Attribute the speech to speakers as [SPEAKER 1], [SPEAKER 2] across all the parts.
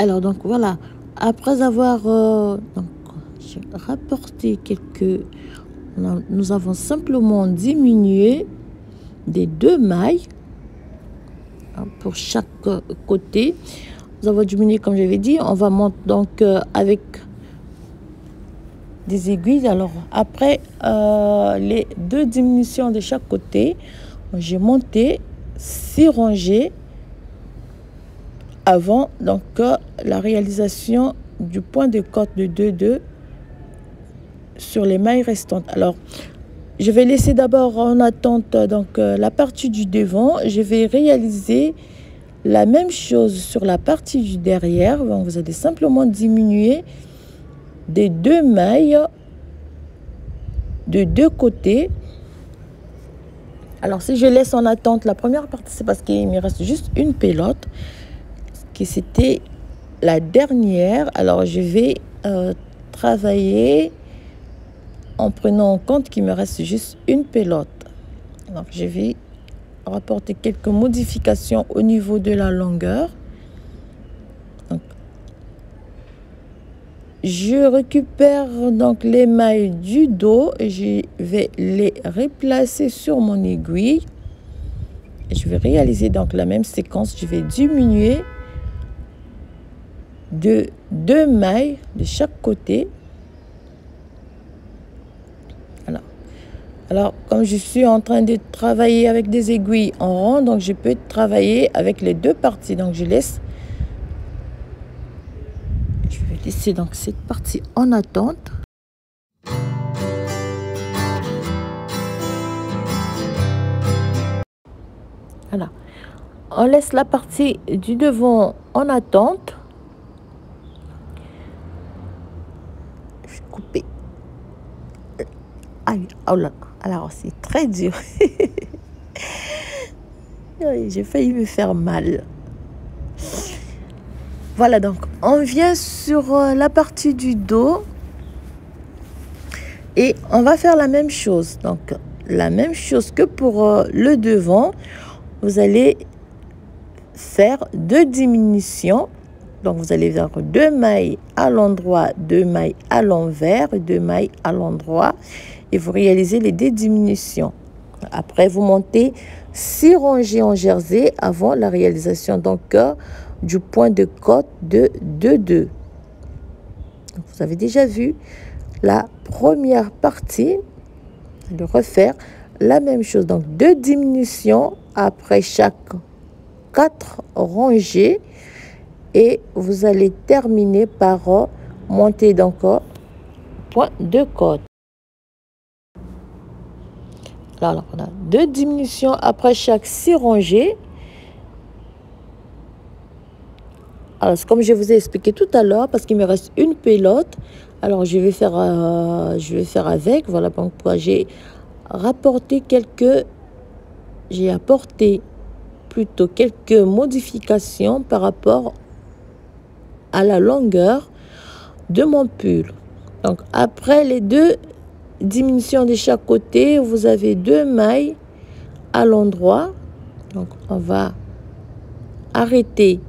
[SPEAKER 1] Alors, donc voilà, après avoir donc, j'ai rapporté quelques... Nous avons simplement diminué des 2 mailles pour chaque côté. Nous avons diminué, comme j'avais dit. On va monter donc avec des aiguilles. Alors, après les 2 diminutions de chaque côté, j'ai monté 6 rangées avant donc la réalisation du point de côte de 2-2 sur les mailles restantes. Alors, je vais laisser d'abord en attente donc la partie du devant. Je vais réaliser la même chose sur la partie du derrière. Donc, vous allez simplement diminuer des 2 mailles de 2 côtés. Alors, si je laisse en attente la première partie, c'est parce qu'il me reste juste une pelote, qui c'était la dernière. Alors, je vais travailler en prenant en compte qu'il me reste juste une pelote. Donc, je vais rapporter quelques modifications au niveau de la longueur. Donc, je récupère donc les mailles du dos et je vais les replacer sur mon aiguille. Et je vais réaliser donc la même séquence. Je vais diminuer de 2 mailles de chaque côté. Voilà. Alors, comme je suis en train de travailler avec des aiguilles en rond, donc je peux travailler avec les 2 parties. Donc, je vais laisser donc cette partie en attente. Voilà. On laisse la partie du devant en attente. Je vais couper. Aïe, oh là, alors c'est très dur. J'ai failli me faire mal. Voilà, donc on vient sur la partie du dos et on va faire la même chose. Donc la même chose que pour le devant, vous allez faire 2 diminutions. Donc vous allez faire 2 mailles à l'endroit, 2 mailles à l'envers, 2 mailles à l'endroit et vous réalisez les 2 diminutions. Après vous montez 6 rangées en jersey avant la réalisation donc du point de côte de 2-2. Vous avez déjà vu la première partie, de refaire la même chose. Donc 2 diminutions après chaque 4 rangées et vous allez terminer par monter donc point de côte. Alors on a 2 diminutions après chaque 6 rangées. Alors, comme je vous ai expliqué tout à l'heure, parce qu'il me reste une pelote, alors je vais faire avec. Voilà pourquoi j'ai apporté plutôt quelques modifications par rapport à la longueur de mon pull. Donc, après les 2 diminutions de chaque côté, vous avez 2 mailles à l'endroit. Donc, on va arrêter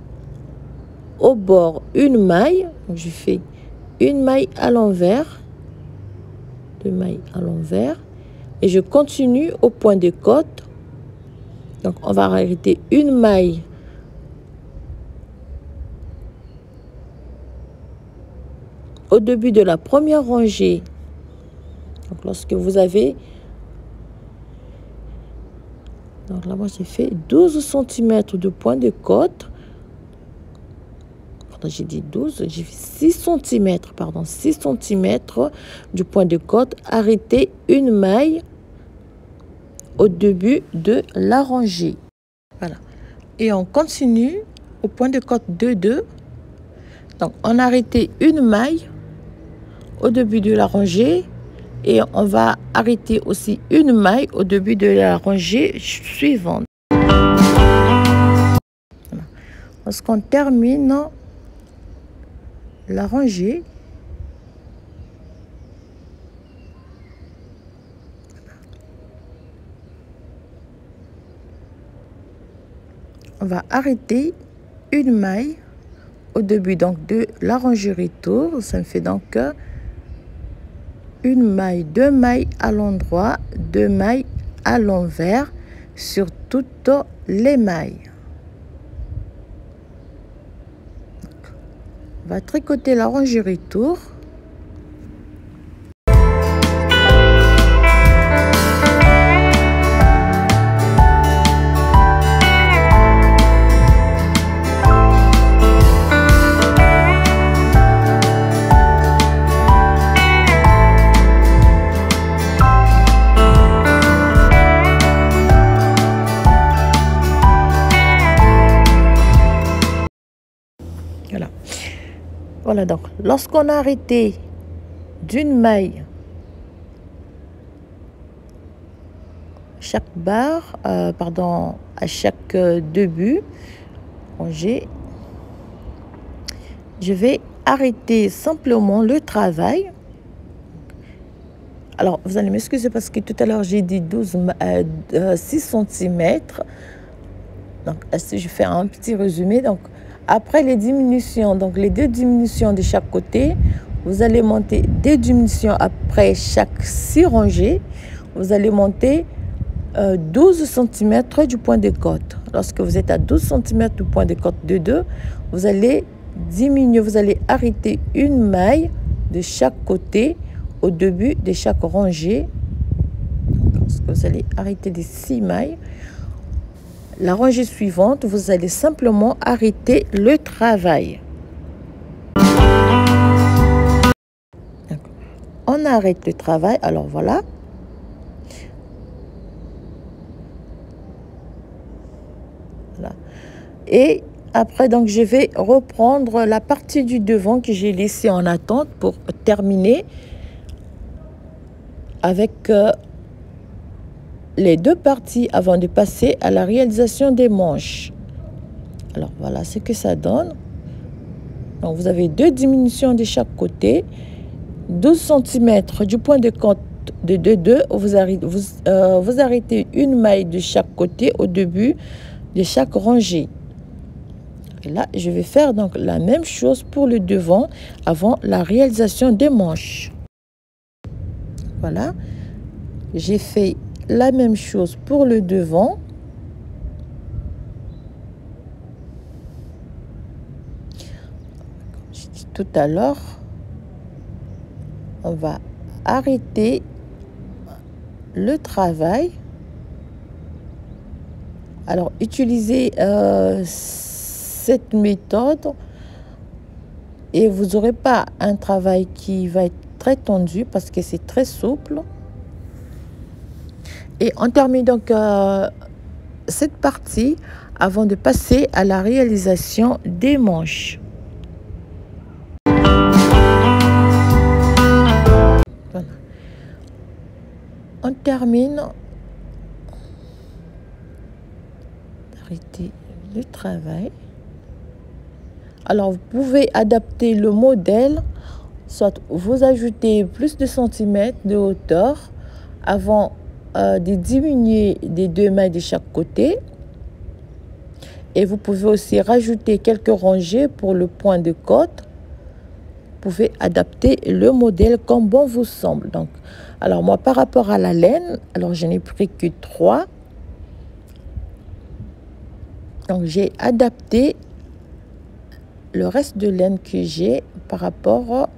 [SPEAKER 1] au bord une maille. Donc, je fais une maille à l'envers, 2 mailles à l'envers et je continue au point de côte. Donc on va arrêter une maille au début de la première rangée. Donc lorsque vous avez, donc là moi j'ai fait 12 cm de point de côte. J'ai dit 12, j'ai fait 6 cm, pardon, 6 cm du point de côte. Arrêtez une maille au début de la rangée. Voilà. Et on continue au point de côte 2-2. Donc, on a arrêté une maille au début de la rangée et on va arrêter aussi une maille au début de la rangée suivante. Voilà. Lorsqu'on termine la rangée, on va arrêter une maille au début donc de la rangée retour. Ça me fait donc une maille, 2 mailles à l'endroit, 2 mailles à l'envers sur toutes les mailles. On va tricoter la rangée retour. Voilà, donc lorsqu'on a arrêté d'une maille chaque barre, à chaque début rangé, je vais arrêter simplement le travail. Alors, vous allez m'excuser parce que tout à l'heure, j'ai dit 6 cm. Donc, si je fais un petit résumé, donc après les diminutions, donc les 2 diminutions de chaque côté, vous allez monter 2 diminutions après chaque 6 rangées. Vous allez monter 12 cm du point de côte. Lorsque vous êtes à 12 cm du point de côte de 2, vous allez diminuer, vous allez arrêter une maille de chaque côté au début de chaque rangée. Lorsque vous allez arrêter les 6 mailles, la rangée suivante, vous allez simplement arrêter le travail. On arrête le travail, alors voilà. Voilà. Et après, donc, je vais reprendre la partie du devant que j'ai laissée en attente pour terminer avec les 2 parties avant de passer à la réalisation des manches. Alors voilà ce que ça donne. Donc vous avez 2 diminutions de chaque côté, 12 cm du point de côte de 2, vous arrêtez une maille de chaque côté au début de chaque rangée. Et là, je vais faire donc la même chose pour le devant avant la réalisation des manches. Voilà, j'ai fait la même chose pour le devant. Comme je dis tout à l'heure, on va arrêter le travail. Alors, utilisez cette méthode et vous n'aurez pas un travail qui va être très tendu parce que c'est très souple. Et on termine donc cette partie avant de passer à la réalisation des manches. Voilà. On termine. Arrêter le travail. Alors, vous pouvez adapter le modèle, soit vous ajoutez plus de centimètres de hauteur avant de diminuer des 2 mailles de chaque côté. Et vous pouvez aussi rajouter quelques rangées pour le point de côte. Vous pouvez adapter le modèle comme bon vous semble. Donc, alors moi, par rapport à la laine, alors je n'ai pris que 3. Donc, j'ai adapté le reste de laine que j'ai par rapport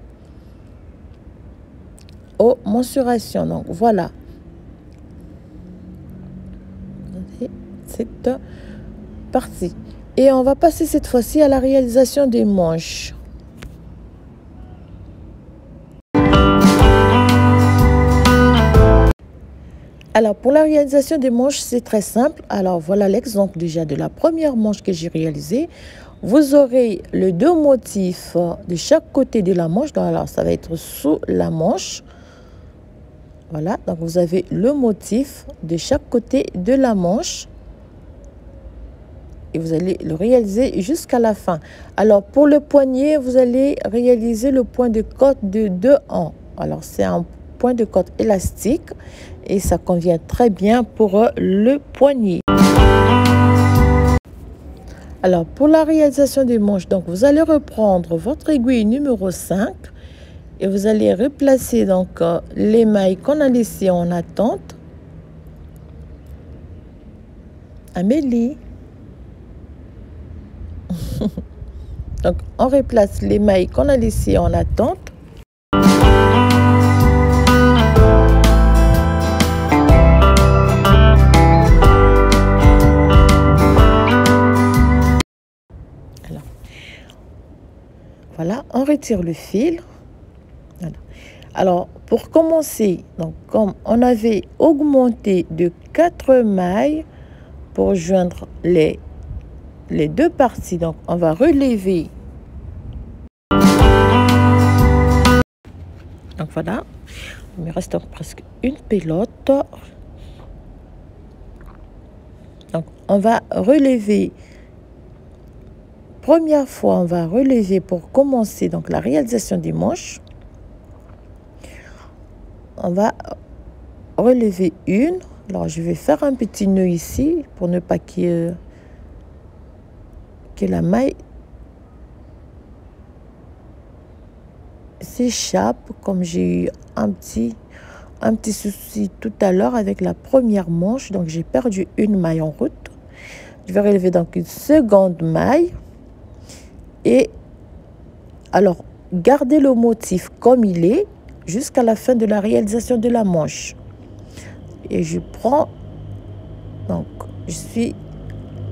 [SPEAKER 1] aux mensurations. Donc, voilà. Cette partie. Et on va passer cette fois-ci à la réalisation des manches. Alors, pour la réalisation des manches, c'est très simple. Alors, voilà l'exemple déjà de la première manche que j'ai réalisée. Vous aurez les 2 motifs de chaque côté de la manche. Donc, alors, ça va être sous la manche. Voilà, donc vous avez le motif de chaque côté de la manche. Et vous allez le réaliser jusqu'à la fin. Alors, pour le poignet, vous allez réaliser le point de côte de 2 ans. Alors, c'est un point de côte élastique et ça convient très bien pour le poignet. Alors, pour la réalisation des manches, donc vous allez reprendre votre aiguille numéro 5 et vous allez replacer donc les mailles qu'on a laissées en attente. Amélie. Donc, on replace les mailles qu'on a laissées en attente. Voilà, on retire le fil. Voilà. Alors, pour commencer, donc, comme on avait augmenté de 4 mailles pour joindre les deux parties, donc on va relever. Donc voilà, il me reste presque une pelote. Donc on va relever. Première fois, on va relever pour commencer donc la réalisation des manches. On va relever une. Alors, je vais faire un petit nœud ici pour ne pas que la maille s'échappe, comme j'ai eu un petit souci tout à l'heure avec la première manche. Donc, j'ai perdu une maille en route. Je vais relever donc une seconde maille. Et alors, gardez le motif comme il est jusqu'à la fin de la réalisation de la manche. Et je prends, donc, je suis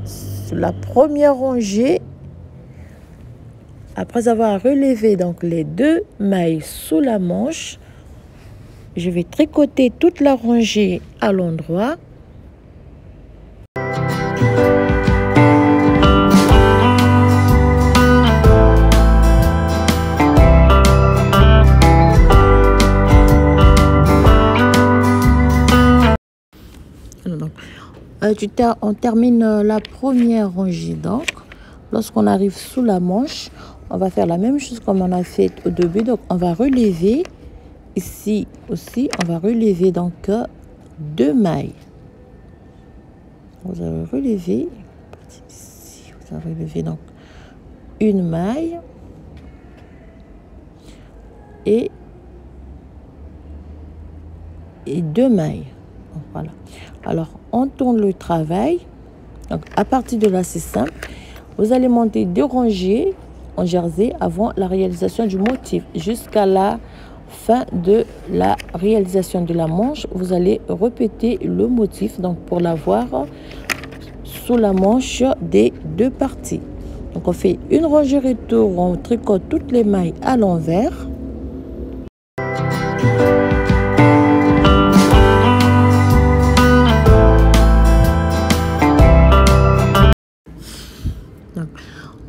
[SPEAKER 1] sur la première rangée. Après avoir relevé donc les 2 mailles sous la manche, je vais tricoter toute la rangée à l'endroit. On termine la première rangée. Donc, lorsqu'on arrive sous la manche, on va faire la même chose comme on a fait au début. Donc, on va relever ici aussi. On va relever donc 2 mailles. Vous allez relever ici. Vous allez relever donc une maille et 2 mailles. Donc, voilà. Alors, on tourne le travail. Donc, à partir de là, c'est simple. Vous allez monter 2 rangées en jersey avant la réalisation du motif. Jusqu'à la fin de la réalisation de la manche, vous allez répéter le motif. Donc, pour l'avoir sous la manche des 2 parties. Donc, on fait une rangée retour. On tricote toutes les mailles à l'envers.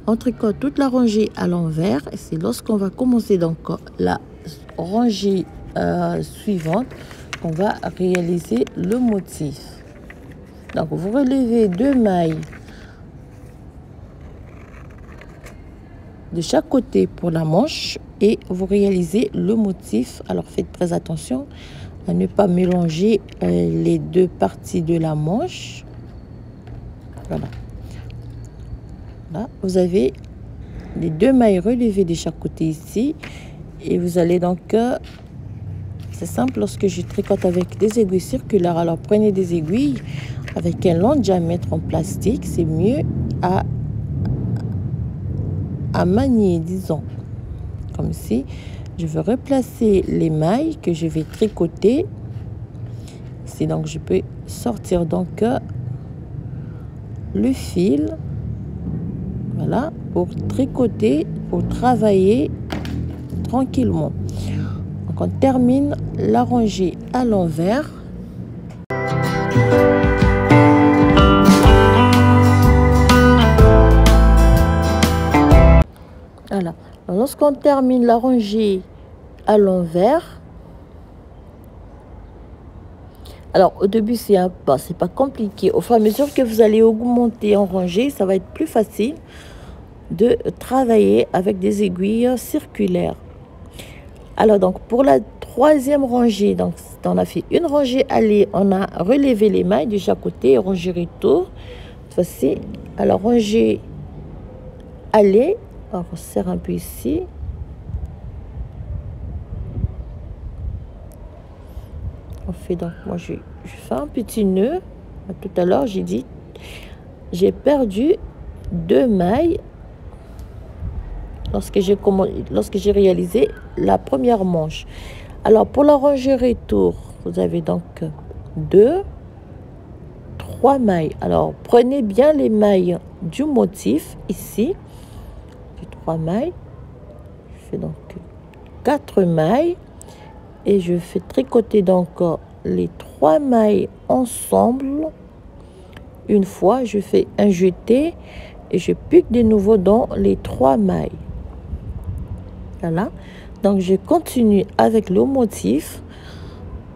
[SPEAKER 1] On tricote toute la rangée à l'envers et c'est lorsqu'on va commencer donc la rangée suivante qu'on va réaliser le motif. Donc vous relevez 2 mailles de chaque côté pour la manche et vous réalisez le motif. Alors faites très attention à ne pas mélanger les 2 parties de la manche. Voilà. Là, vous avez les 2 mailles relevées de chaque côté ici. Et vous allez donc... c'est simple, lorsque je tricote avec des aiguilles circulaires. Alors, prenez des aiguilles avec un long diamètre en plastique. C'est mieux à manier, disons. Comme ici. Je vais replacer les mailles que je vais tricoter. Ici, donc, je peux sortir donc le fil. Voilà, pour tricoter, pour travailler tranquillement. Donc, on termine la rangée à l'envers. Voilà. Lorsqu'on termine la rangée à l'envers, alors au début c'est pas compliqué. Au fur et à mesure que vous allez augmenter en rangée, ça va être plus facile de travailler avec des aiguilles circulaires. Alors donc pour la 3e rangée, donc on a fait une rangée aller, on a relevé les mailles de chaque côté, rangée retour. Cette fois-ci, à la rangée aller, on resserre un peu ici. On fait donc, moi je fais un petit nœud. Tout à l'heure j'ai dit, j'ai perdu 2 mailles lorsque j'ai réalisé la première manche. Alors pour la rangée retour, vous avez donc 2, 3 mailles. Alors prenez bien les mailles du motif ici. J'ai 3 mailles. Je fais donc 4 mailles et je fais tricoter donc les 3 mailles ensemble. Une fois, je fais un jeté et je pique de nouveau dans les 3 mailles. Voilà. Donc je continue avec le motif.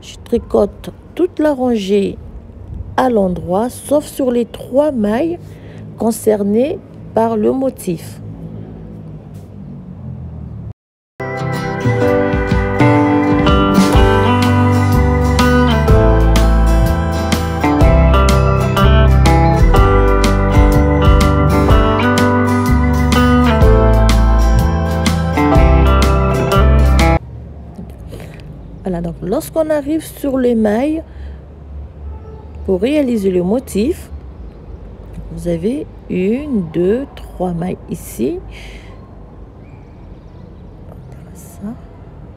[SPEAKER 1] Je tricote toute la rangée à l'endroit, sauf sur les 3 mailles concernées par le motif. Voilà, donc lorsqu'on arrive sur les mailles, pour réaliser le motif, vous avez 1, 2, 3 mailles ici.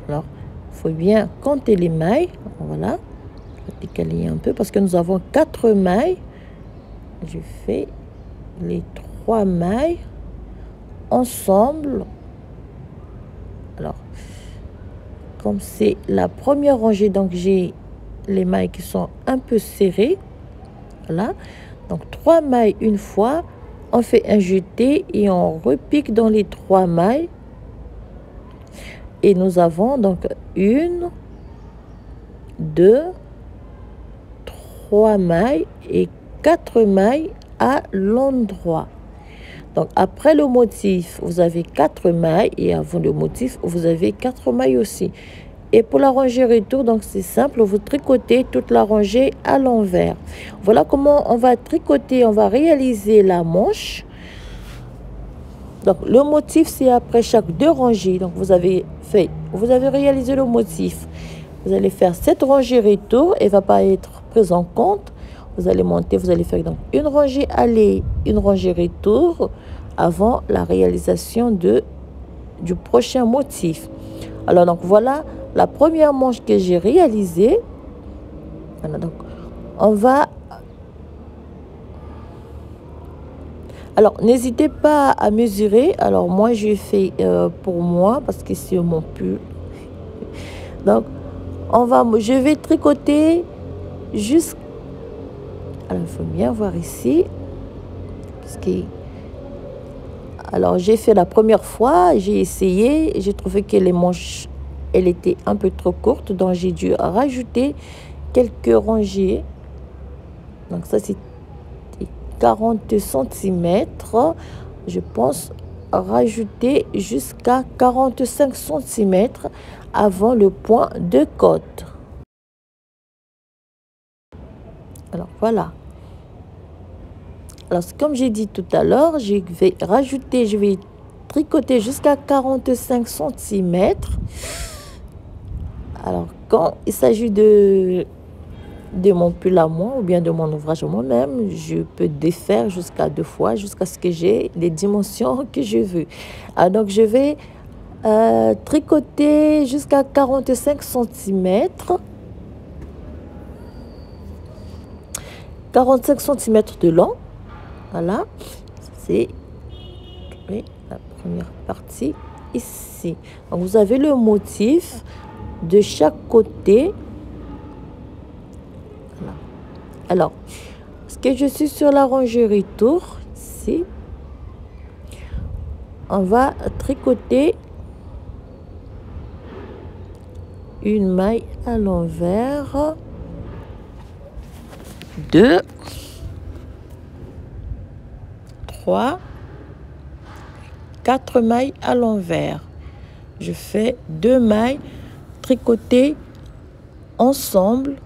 [SPEAKER 1] Alors, il faut bien compter les mailles. Voilà, je vais décaler un peu parce que nous avons 4 mailles. Je fais les 3 mailles ensemble. Alors, comme c'est la première rangée, donc j'ai les mailles qui sont un peu serrées. Voilà, donc 3 mailles une fois, on fait un jeté et on repique dans les 3 mailles. Et nous avons donc 1, 2, 3 mailles et 4 mailles à l'endroit. Donc après le motif, vous avez 4 mailles et avant le motif, vous avez 4 mailles aussi. Et pour la rangée retour, donc c'est simple, vous tricotez toute la rangée à l'envers. Voilà comment on va tricoter, on va réaliser la manche. Donc le motif, c'est après chaque 2 rangées. Donc vous avez réalisé le motif. Vous allez faire cette rangée retour et va pas être prise en compte. Vous allez monter, vous allez faire donc une rangée aller, une rangée retour avant la réalisation du prochain motif. Alors donc voilà la première manche que j'ai réalisée. Voilà, donc on va... Alors n'hésitez pas à mesurer. Alors moi je fais pour moi parce que c'est mon pull. Donc je vais tricoter jusqu'à... Alors il faut bien voir ici parce que... Alors j'ai fait la première fois, j'ai essayé, j'ai trouvé que les manches, elle était un peu trop courte, donc j'ai dû rajouter quelques rangées. Donc ça c'est 40 cm. Je pense rajouter jusqu'à 45 cm avant le point de côte. Alors voilà. Alors comme j'ai dit tout à l'heure, je vais tricoter jusqu'à 45 cm. Alors quand il s'agit de mon pull à moi ou bien de mon ouvrage moi-même, je peux défaire jusqu'à 2 fois jusqu'à ce que j'ai les dimensions que je veux. Alors donc je vais tricoter jusqu'à 45 cm. 45 cm de long. Voilà, c'est la première partie ici. Donc vous avez le motif de chaque côté. Voilà. Alors, ce que je suis sur la rangée retour, ici, on va tricoter une maille à l'envers, 2, 3, 4 mailles à l'envers. Je fais 2 mailles tricotées ensemble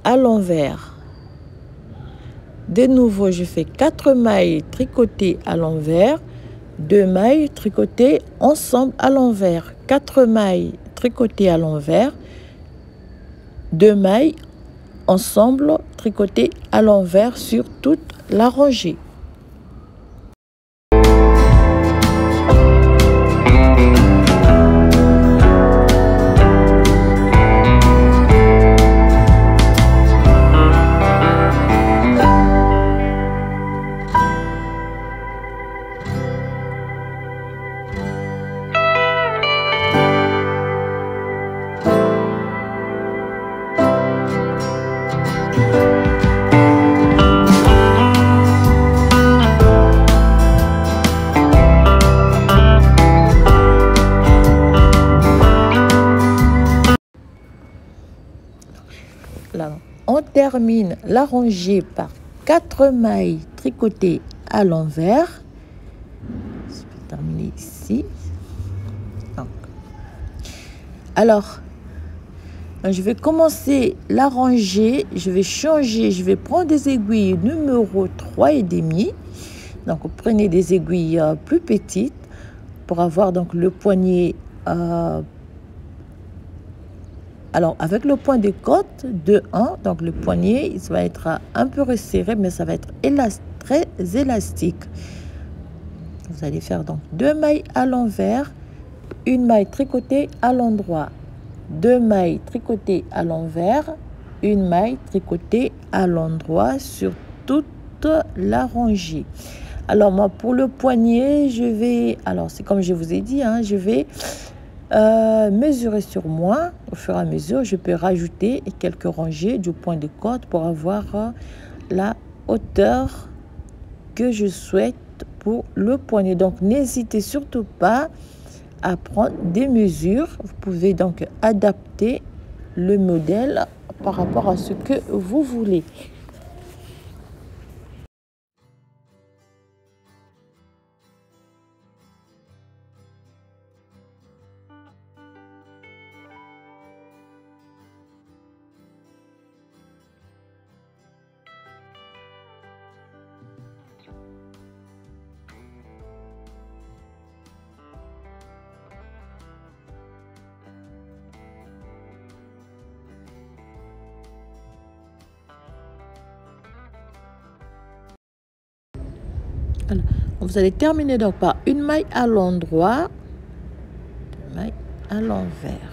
[SPEAKER 1] à l'envers. De nouveau, je fais 4 mailles tricotées à l'envers. 2 mailles tricotées ensemble à l'envers, 4 mailles tricotées à l'envers, 2 mailles ensemble tricotées à l'envers sur toute la rangée. Là, on termine la rangée par 4 mailles tricotées à l'envers. Je vais terminer ici. Donc, alors, je vais commencer la rangée. Je vais changer. Je vais prendre des aiguilles numéro 3,5. Donc, vous prenez des aiguilles plus petites pour avoir donc le poignet. Alors, avec le point de côte de 1, donc le poignet, il va être un peu resserré, mais ça va être très élastique. Vous allez faire donc 2 mailles à l'envers, 1 maille tricotée à l'endroit, 2 mailles tricotées à l'envers, 1 maille tricotée à l'endroit sur toute la rangée. Alors, moi, pour le poignet, je vais... Alors, c'est comme je vous ai dit, hein, je vais... mesurer sur moi. Au fur et à mesure, je peux rajouter quelques rangées du point de côte pour avoir la hauteur que je souhaite pour le poignet. Donc, n'hésitez surtout pas à prendre des mesures. Vous pouvez donc adapter le modèle par rapport à ce que vous voulez. Alors, vous allez terminer donc par 1 maille à l'endroit, 2 mailles à l'envers.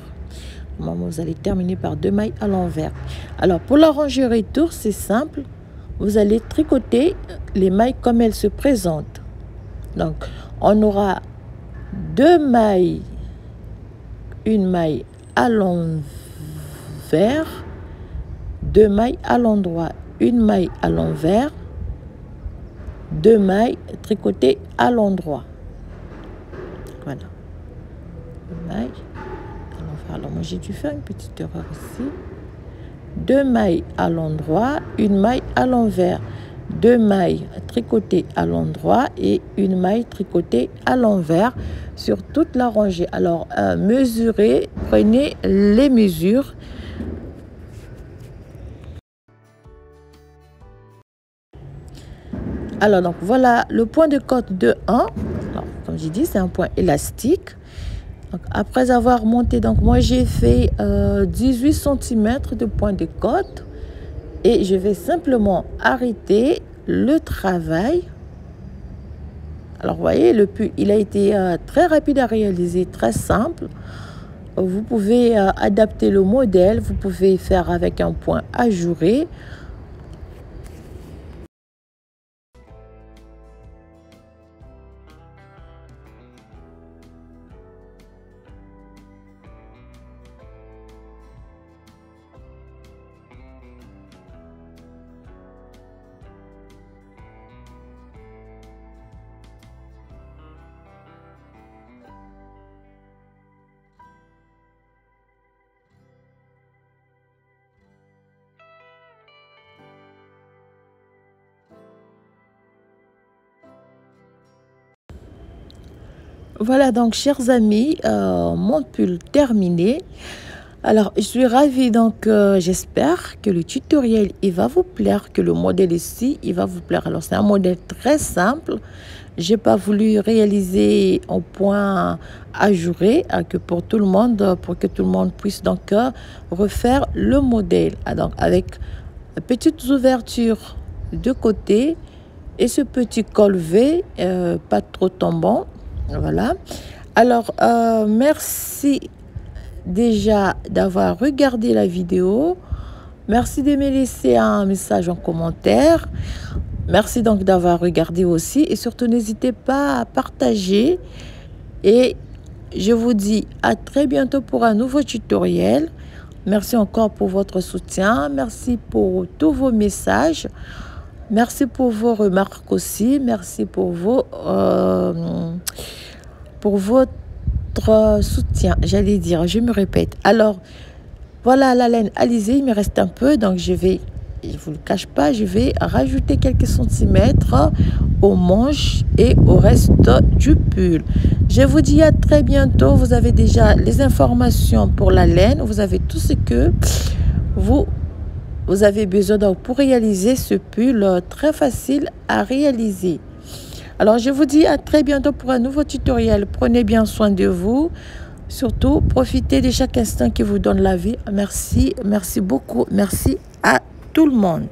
[SPEAKER 1] Vous allez terminer par 2 mailles à l'envers. Alors, pour la rangée retour, c'est simple. Vous allez tricoter les mailles comme elles se présentent. Donc, on aura 2 mailles, 1 maille à l'envers, 2 mailles à l'endroit, 1 maille à l'envers, 2 mailles tricotées à l'endroit. Voilà. 2 mailles à l'envers. Alors, moi, j'ai dû faire une petite erreur ici. 2 mailles à l'endroit, 1 maille à l'envers, 2 mailles tricotées à l'endroit et 1 maille tricotée à l'envers sur toute la rangée. Alors, mesurez, prenez les mesures. Alors, donc, voilà le point de côte de 1. Alors, comme j'ai dit, c'est un point élastique. Donc, après avoir monté, donc moi, j'ai fait 18 cm de point de côte. Et je vais simplement arrêter le travail. Alors, vous voyez, le pull, il a été très rapide à réaliser, très simple. Vous pouvez adapter le modèle. Vous pouvez faire avec un point ajouré. Voilà donc, chers amis, mon pull terminé. Alors, je suis ravie, donc j'espère que le tutoriel, il va vous plaire, que le modèle ici, il va vous plaire. Alors, c'est un modèle très simple. J'ai pas voulu réaliser en point ajouré que pour tout le monde, pour que tout le monde puisse donc refaire le modèle. Donc, avec petites ouvertures de côté et ce petit col V, pas trop tombant. Voilà. Alors, merci déjà d'avoir regardé la vidéo. Merci de me laisser un message en commentaire. Merci donc d'avoir regardé aussi. Et surtout, n'hésitez pas à partager. Et je vous dis à très bientôt pour un nouveau tutoriel. Merci encore pour votre soutien. Merci pour tous vos messages. Merci pour vos remarques aussi. Merci pour votre soutien, j'allais dire, je me répète. Alors, voilà la laine alisée, il me reste un peu, donc je vous le cache pas, je vais rajouter quelques centimètres aux manches et au reste du pull. Je vous dis à très bientôt. Vous avez déjà les informations pour la laine, vous avez tout ce que vous avez besoin donc pour réaliser ce pull très facile à réaliser. Alors, je vous dis à très bientôt pour un nouveau tutoriel. Prenez bien soin de vous. Surtout, profitez de chaque instant qui vous donne la vie. Merci, merci beaucoup. Merci à tout le monde.